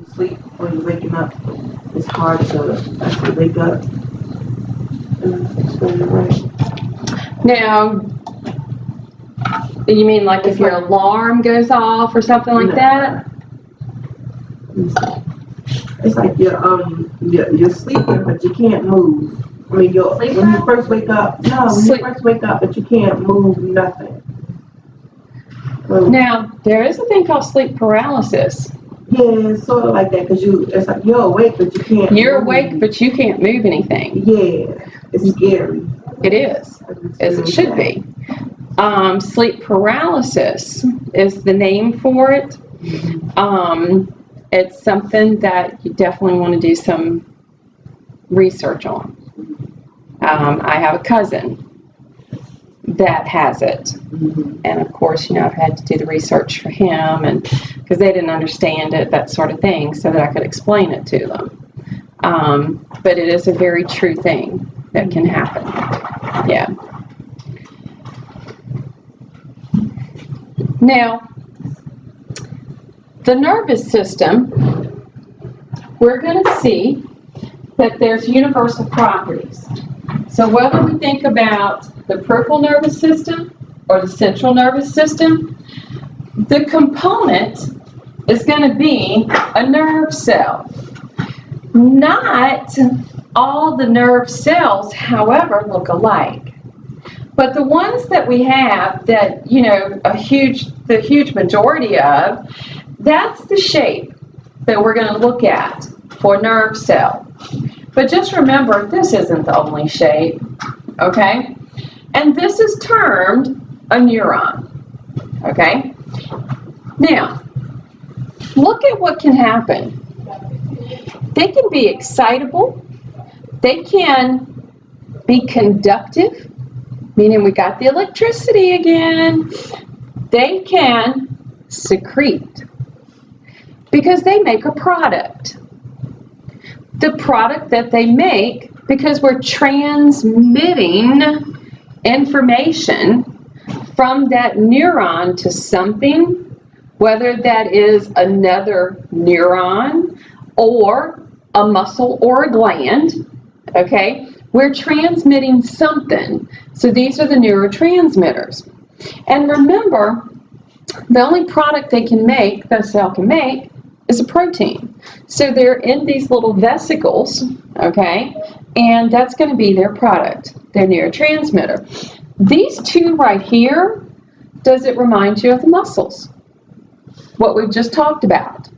sleep when you're waking up, it's hard to actually wake up and explain it right. Now, you mean like if your alarm goes off or something like that? It's like you're sleeping, but you can't move. I mean, when you first wake up, but you can't move nothing. Now, there is a thing called sleep paralysis. Yeah, it's sort of like that, because it's like you're awake, but you can't move. Awake, but you can't move anything. Yeah, it's scary. It is, as it should be. Sleep paralysis is the name for it. It's something that you definitely want to do some research on. I have a cousin that has it, and of course, I've had to do the research for him, and because they didn't understand it, that sort of thing, so that I could explain it to them. But it is a very true thing that can happen. Yeah. Now, the nervous system, we're going to see that there's universal properties. So whether we think about the peripheral nervous system or the central nervous system, the component is going to be a nerve cell. Not all the nerve cells, however, look alike. But the ones that we have that, the huge majority of, that's the shape that we're going to look at for nerve cell. But just remember, this isn't the only shape, okay? And this is termed a neuron, okay? Now, look at what can happen. They can be excitable. They can be conductive, meaning we got the electricity again. They can secrete because they make a product. The product that they make, because we're transmitting information from that neuron to something, whether that is another neuron or a muscle or a gland, okay? We're transmitting something. So these are the neurotransmitters. And remember, the only product they can make, the cell can make, is a protein. So they're in these little vesicles, okay? And that's going to be their product, their neurotransmitter. These two right here, does it remind you of the muscles? What we've just talked about.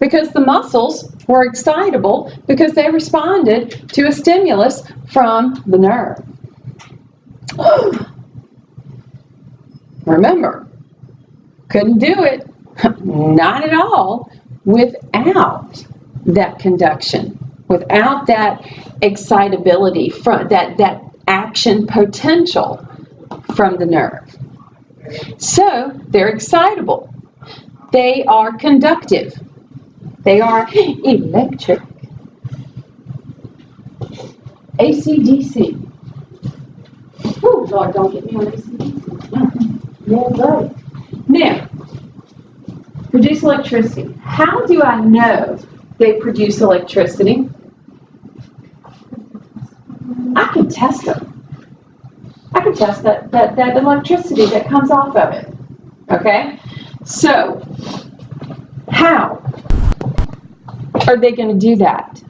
Because the muscles were excitable because they responded to a stimulus from the nerve. Remember, couldn't do it, not at all, without that conduction, without that excitability, from that action potential from the nerve. So they're excitable. They are conductive. They are electric. AC/DC. Oh, Lord, don't get me on AC/DC. Yeah, right. Now, produce electricity. How do I know they produce electricity? I can test them. I can test that electricity that comes off of it. Okay? So, how are they going to do that?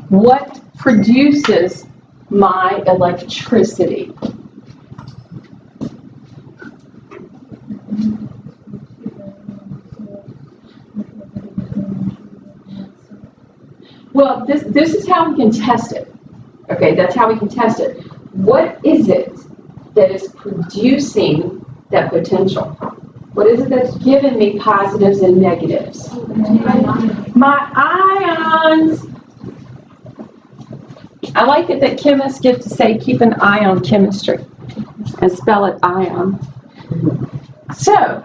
What produces my electricity? Well, this is how we can test it. Okay, that's how we can test it. What is it that is producing that potential? What is it that's giving me positives and negatives? My ions. I like it that chemists get to say keep an eye on chemistry and spell it ion. So,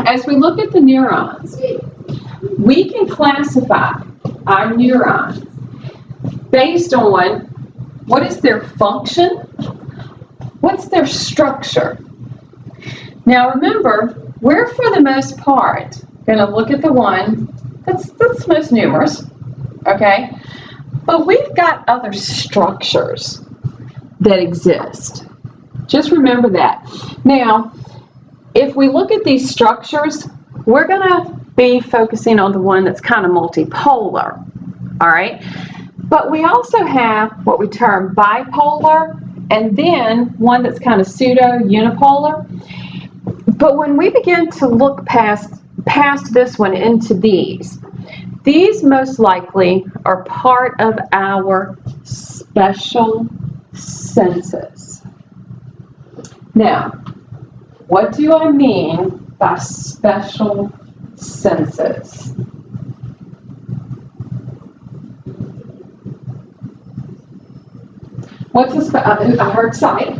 as we look at the neurons, we can classify our neurons based on what is their function, what's their structure. Now remember, we're for the most part going to look at the one that's most numerous, okay? But we've got other structures that exist. Just remember that. Now, if we look at these structures, we're going to be focusing on the one that's kind of multipolar, all right? But we also have what we term bipolar, and then one that's kind of pseudo-unipolar. But when we begin to look past this one into these most likely are part of our special senses. Now, what do I mean by special senses? I heard sight.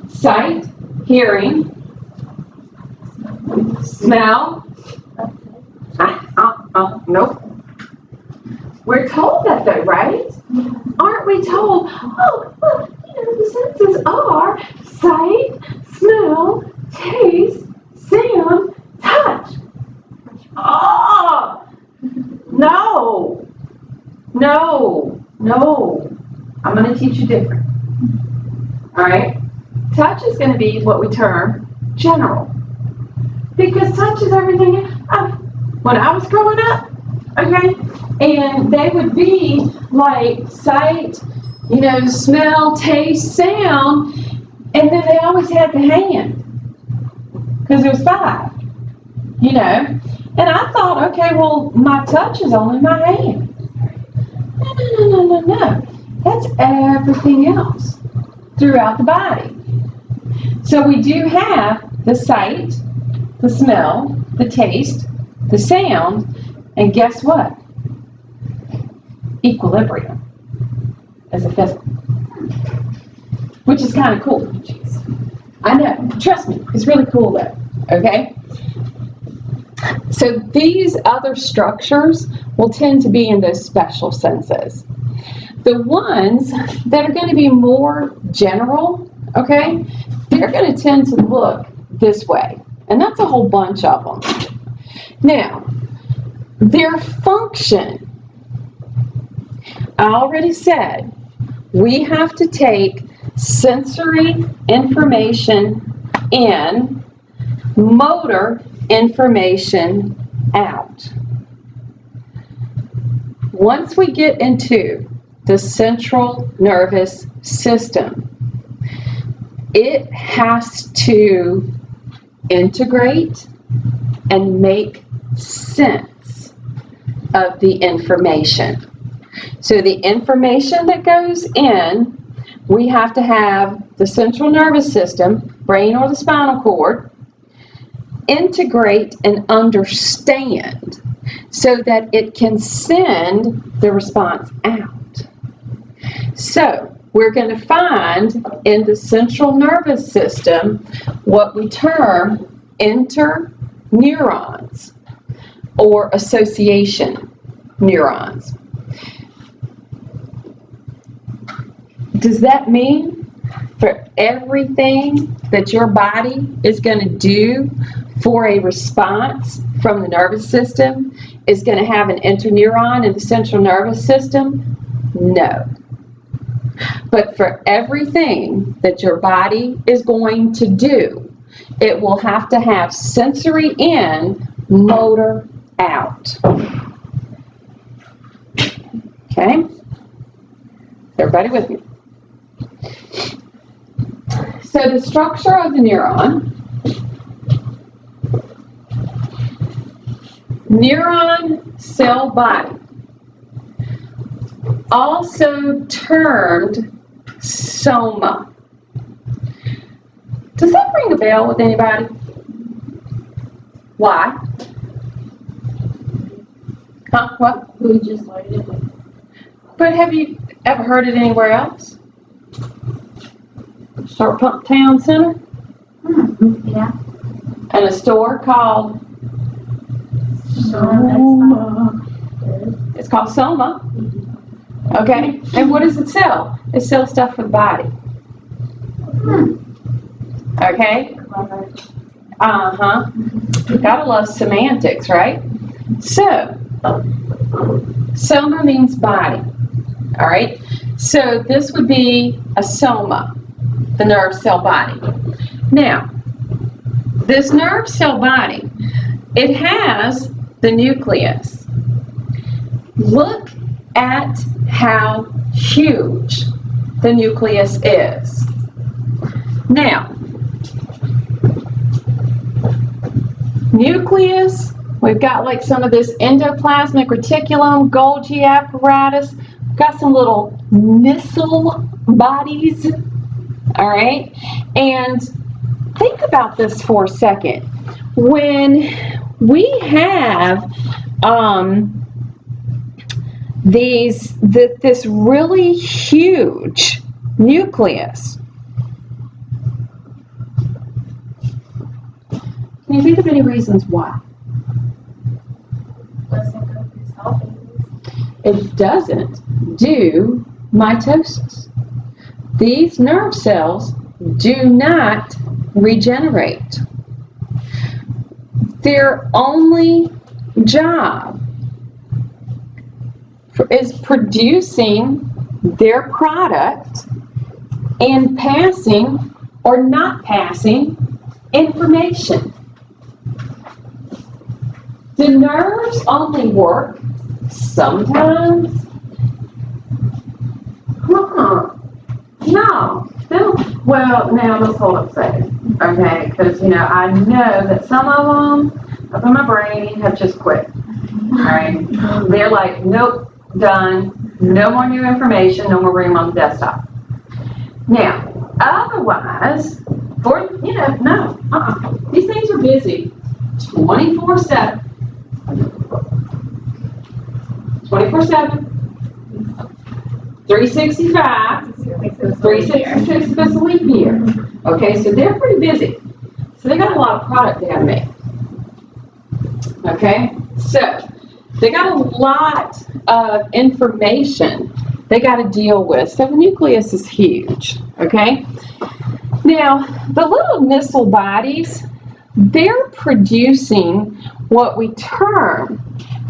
Sight, hearing, smell. Nope. We're told that though, right? Aren't we told, oh, well, the senses are sight, smell, taste, sound, touch. Oh, no. I'm going to teach you different. All right? Touch is going to be what we term general. Because touch is everything. When I was growing up, okay, and they would be like sight, smell, taste, sound, and then they always had the hand. Because there was 5, And I thought, okay, well, my touch is only my hand. No. That's everything else throughout the body. So we do have the sight, the smell, the taste, the sound, and guess what? Equilibrium as a physical. Which is kind of cool. I know, trust me, it's really cool though, okay? So these other structures will tend to be in those special senses. The ones that are going to be more general, okay, they're going to tend to look this way. And that's a whole bunch of them. Now, their function, I already said, we have to take sensory information in, motor information out. Once we get into the central nervous system, it has to integrate and make sense of the information. So the information that goes in, we have to have the central nervous system, brain or the spinal cord, integrate and understand so that it can send the response out. So we're going to find in the central nervous system what we term interneurons or association neurons. Does that mean for everything that your body is going to do for a response from the nervous system is going to have an interneuron in the central nervous system? No. But for everything that your body is going to do, it will have to have sensory in, motor out. Okay? Everybody with me? So the structure of the neuron, neuron cell body, also termed soma. Does that ring a bell with anybody? Why? Huh? What? We just learned it. But have you ever heard it anywhere else? Sharp Pump Town Center? Yeah. And a store called Soma. It's called Soma. Okay. And what does it sell? It sells stuff for the body. Okay. Gotta love semantics, right? So, soma means body. All right. So this would be a soma, the nerve cell body. Now, this nerve cell body, it has the nucleus. Look at how huge the nucleus is. Now, nucleus, we've got like some of this endoplasmic reticulum, Golgi apparatus, we've got some little missile bodies, all right? And think about this for a second. When we have this really huge nucleus, can you think of any reasons why? Doesn't go through cell phases. It doesn't do mitosis. These nerve cells do not regenerate. Their only job is producing their product and passing or not passing information. The nerves only work sometimes. No. Well, now let's hold up a second, okay? Because, you know, I know that some of them up in my brain have just quit, all right? They're like, nope, done, no more new information, no more room on the desktop. Now, otherwise, these things are busy 24/7. 24/7. 365, 366 if it's a leap year. Okay, so they're pretty busy. So they got a lot of product they gotta make. Okay, so they got a lot of information they gotta deal with. So the nucleus is huge, okay? Now, the little missile bodies, they're producing what we term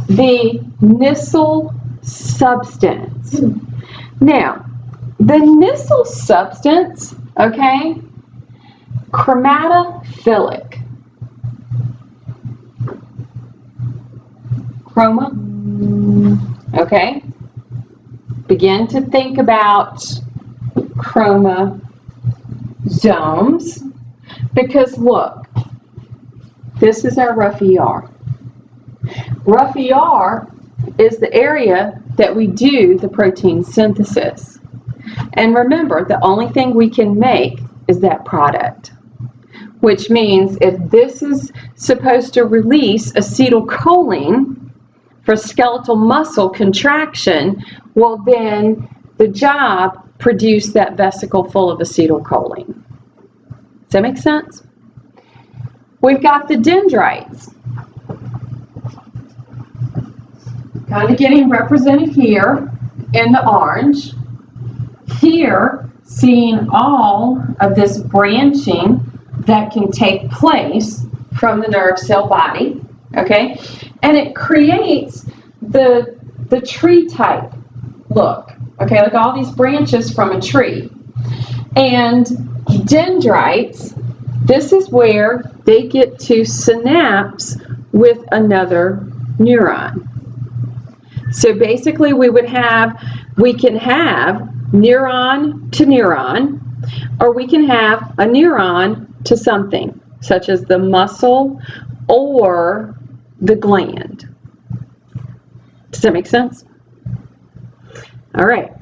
the missile substance. Now, the missile substance, okay, chromatophilic. Chroma, okay? Begin to think about chromosomes, because look, this is our rough ER. Rough ER is the area that we do the protein synthesis. And remember, the only thing we can make is that product, which means if this is supposed to release acetylcholine for skeletal muscle contraction, well then the job produced that vesicle full of acetylcholine. Does that make sense? We've got the dendrites, kind of getting represented here in the orange. Here, seeing all of this branching that can take place from the nerve cell body, okay? And it creates the tree type look, okay? Like all these branches from a tree. And dendrites, this is where they get to synapse with another neuron. So basically we can have neuron to neuron, or we can have a neuron to something, such as the muscle or the gland. Does that make sense? All right.